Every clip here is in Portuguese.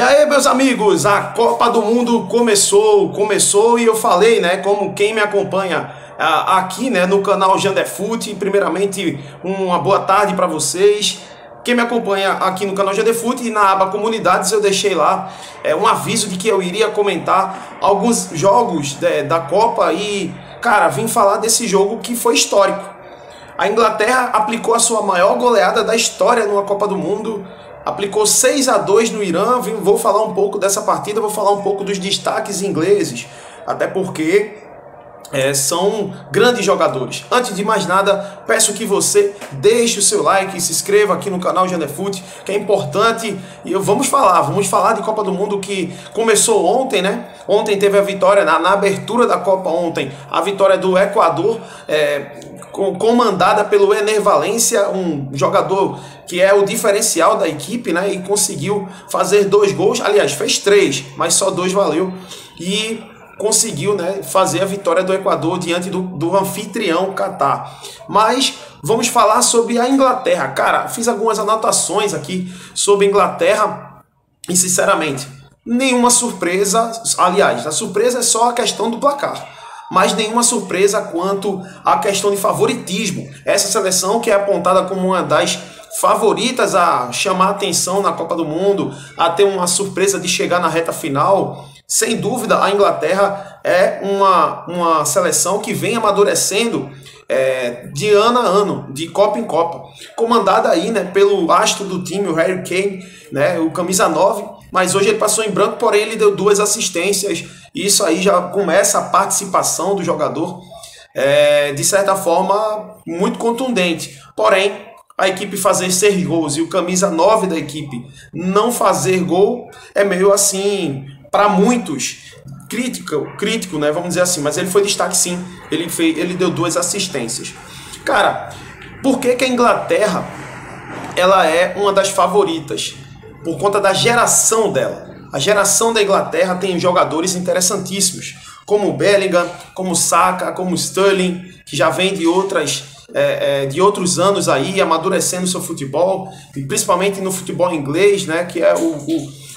aí, meus amigos, a Copa do Mundo começou e eu falei, né, como quem me acompanha aqui, né, no canal Jandefut, primeiramente uma boa tarde para vocês. Quem me acompanha aqui no canal Jandefut e na aba Comunidades eu deixei lá um aviso de que eu iria comentar alguns jogos da Copa e, cara, vim falar desse jogo que foi histórico. A Inglaterra aplicou a sua maior goleada da história numa Copa do Mundo, aplicou 6-2 no Irã. Vou falar um pouco dessa partida, vou falar um pouco dos destaques ingleses, até porque são grandes jogadores. Antes de mais nada, peço que você deixe o seu like, se inscreva aqui no canal Jandefut, que é importante. E vamos falar de Copa do Mundo que começou ontem, né? Ontem teve a vitória, na abertura da Copa ontem, a vitória do Equador, comandada pelo Ener Valencia, um jogador que é o diferencial da equipe, né? E conseguiu fazer 2 gols, aliás, fez 3, mas só 2 valeu. E conseguiu, né, fazer a vitória do Equador diante do anfitrião Catar. Mas vamos falar sobre a Inglaterra. Cara, fiz algumas anotações aqui sobre a Inglaterra e, sinceramente, nenhuma surpresa. Aliás, a surpresa é só a questão do placar, mas nenhuma surpresa quanto à questão de favoritismo. Essa seleção que é apontada como uma das favoritas a chamar atenção na Copa do Mundo, a ter uma surpresa de chegar na reta final. Sem dúvida, a Inglaterra é uma seleção que vem amadurecendo de ano a ano, de Copa em Copa. Comandada aí, né, pelo astro do time, o Harry Kane, né, o camisa 9, mas hoje ele passou em branco, porém ele deu 2 assistências. E isso aí já começa a participação do jogador, de certa forma, muito contundente. Porém, a equipe fazer 6 gols e o camisa 9 da equipe não fazer gol é meio assim, para muitos, crítico, né? Vamos dizer assim, mas ele foi destaque sim. Ele deu 2 assistências. Cara, por que a Inglaterra ela é uma das favoritas? Por conta da geração dela. A geração da Inglaterra tem jogadores interessantíssimos, como o Bellingham, como o Saka, como o Sterling, que já vem de de outros anos aí, amadurecendo seu futebol, e principalmente no futebol inglês, né, que é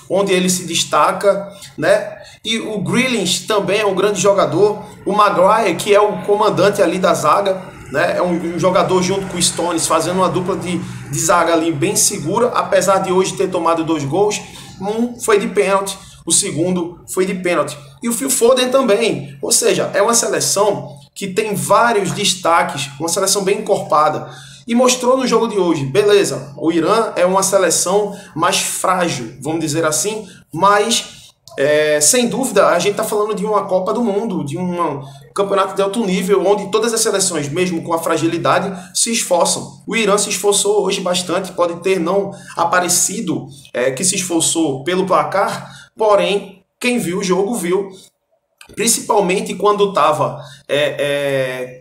onde ele se destaca, né? E o Grealish também é um grande jogador. O Maguire, que é o comandante ali da zaga, né? É um jogador junto com o Stones, fazendo uma dupla de zaga ali bem segura, apesar de hoje ter tomado 2 gols. Um foi de pênalti, o segundo foi de pênalti. E o Phil Foden também. Ou seja, é uma seleção que tem vários destaques, uma seleção bem encorpada. E mostrou no jogo de hoje, beleza, o Irã é uma seleção mais frágil, vamos dizer assim, mas sem dúvida a gente está falando de uma Copa do Mundo, de um campeonato de alto nível, onde todas as seleções, mesmo com a fragilidade, se esforçam. O Irã se esforçou hoje bastante, pode ter não aparecido que se esforçou pelo placar, porém, quem viu o jogo viu, principalmente quando estava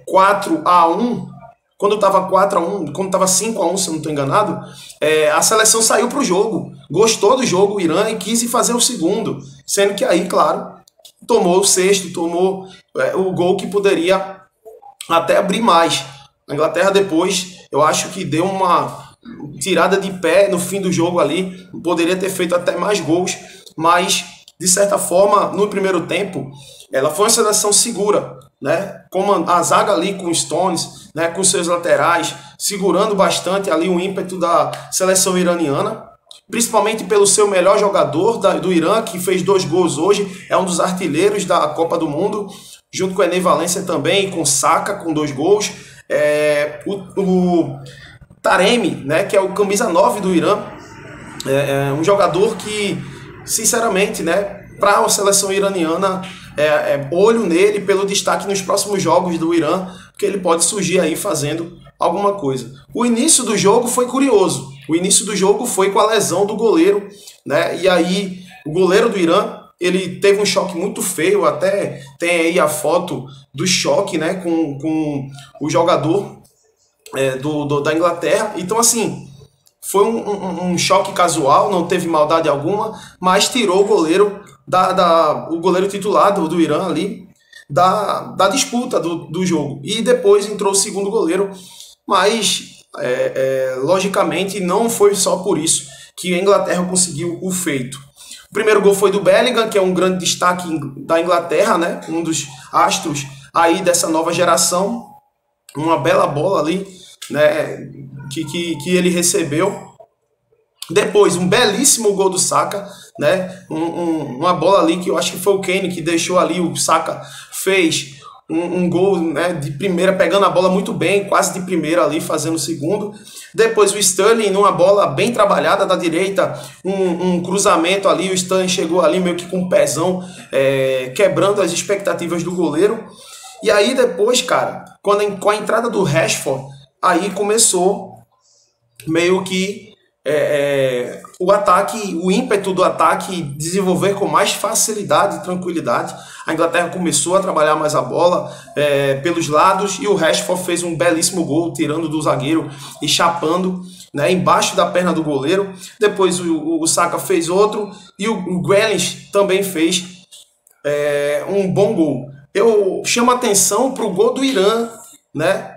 4-1, quando estava 4-1, quando estava 5-1, se eu não estou enganado, a seleção saiu para o jogo, gostou do jogo, o Irã, e quis fazer o segundo, sendo que aí, claro, tomou o 6º, tomou o gol que poderia até abrir mais. A Inglaterra depois, eu acho que deu uma tirada de pé no fim do jogo ali, poderia ter feito até mais gols, mas de certa forma, no primeiro tempo, ela foi uma seleção segura, né? Como a zaga ali com os Stones, né, com seus laterais, segurando bastante ali o ímpeto da seleção iraniana, principalmente pelo seu melhor jogador do Irã, que fez 2 gols hoje, é um dos artilheiros da Copa do Mundo, junto com o Ener Valencia também, com Saka, com 2 gols. O Taremi, né, que é o camisa 9 do Irã, um jogador que, sinceramente, né, para a seleção iraniana, olho nele pelo destaque nos próximos jogos do Irã, que ele pode surgir aí fazendo alguma coisa. O início do jogo foi curioso. O início do jogo foi com a lesão do goleiro, né? E aí o goleiro do Irã, ele teve um choque muito feio, até tem aí a foto do choque, né, com o jogador da Inglaterra. Então, assim, foi um choque casual, não teve maldade alguma, mas tirou o goleiro o goleiro titular do Irã ali da disputa do jogo. E depois entrou o segundo goleiro, mas logicamente não foi só por isso que a Inglaterra conseguiu o feito. primeiro gol foi do Bellingham, que é um grande destaque da Inglaterra, né? Um dos astros aí dessa nova geração. Uma bela bola ali, né? Que ele recebeu. Depois, um belíssimo gol do Saka, né? Uma bola ali que eu acho que foi o Kane que deixou ali, o Saka fez um gol, né, de primeira, pegando a bola muito bem, quase de primeira ali, fazendo o segundo. Depois o Sterling, numa bola bem trabalhada da direita, um cruzamento ali, o Sterling chegou ali meio que com um pezão, quebrando as expectativas do goleiro. E aí depois, cara, com a entrada do Rashford, aí começou meio que o ataque, o ímpeto do ataque desenvolver com mais facilidade e tranquilidade. A Inglaterra começou a trabalhar mais a bola pelos lados e o Rashford fez um belíssimo gol, tirando do zagueiro e chapando, né, embaixo da perna do goleiro. Depois o Saka fez outro e o Grealish também fez um bom gol. Eu chamo a atenção para o gol do Irã, né?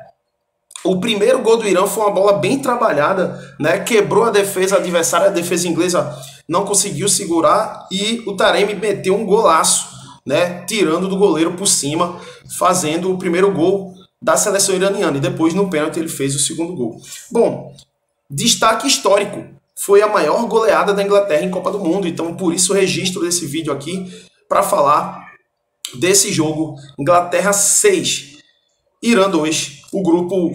O primeiro gol do Irã foi uma bola bem trabalhada, né? Quebrou a defesa adversária, a defesa inglesa não conseguiu segurar e o Taremi meteu um golaço, né? Tirando do goleiro por cima, fazendo o primeiro gol da seleção iraniana. E depois no pênalti ele fez o segundo gol. Bom, destaque histórico. Foi a maior goleada da Inglaterra em Copa do Mundo. Então por isso o registro desse vídeo aqui para falar desse jogo. Inglaterra 6, Irã 2. O grupo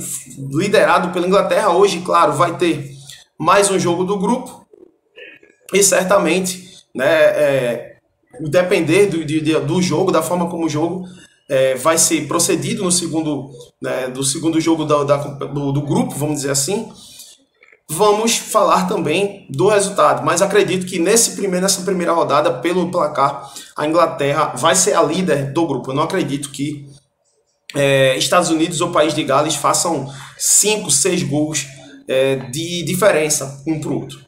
liderado pela Inglaterra. Hoje, claro, vai ter mais um jogo do grupo. E certamente, né, depender do jogo, da forma como o jogo vai ser procedido no segundo, né, do segundo jogo do grupo, vamos dizer assim. Vamos falar também do resultado. Mas acredito que nessa primeira rodada, pelo placar, a Inglaterra vai ser a líder do grupo. Eu não acredito que Estados Unidos ou País de Gales façam 5, 6 gols de diferença um para o outro.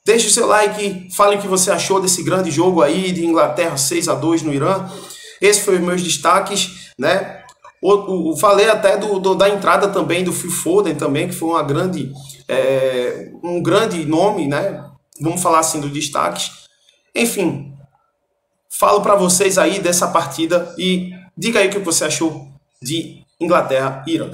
Deixe o seu like, fale o que você achou desse grande jogo aí de Inglaterra 6-2 no Irã. Esses foram os meus destaques, né? Falei até da entrada também do Phil Foden também, que foi um grande nome, né? Vamos falar assim dos destaques. Enfim, falo para vocês aí dessa partida e diga aí o que você achou de Inglaterra e Irã.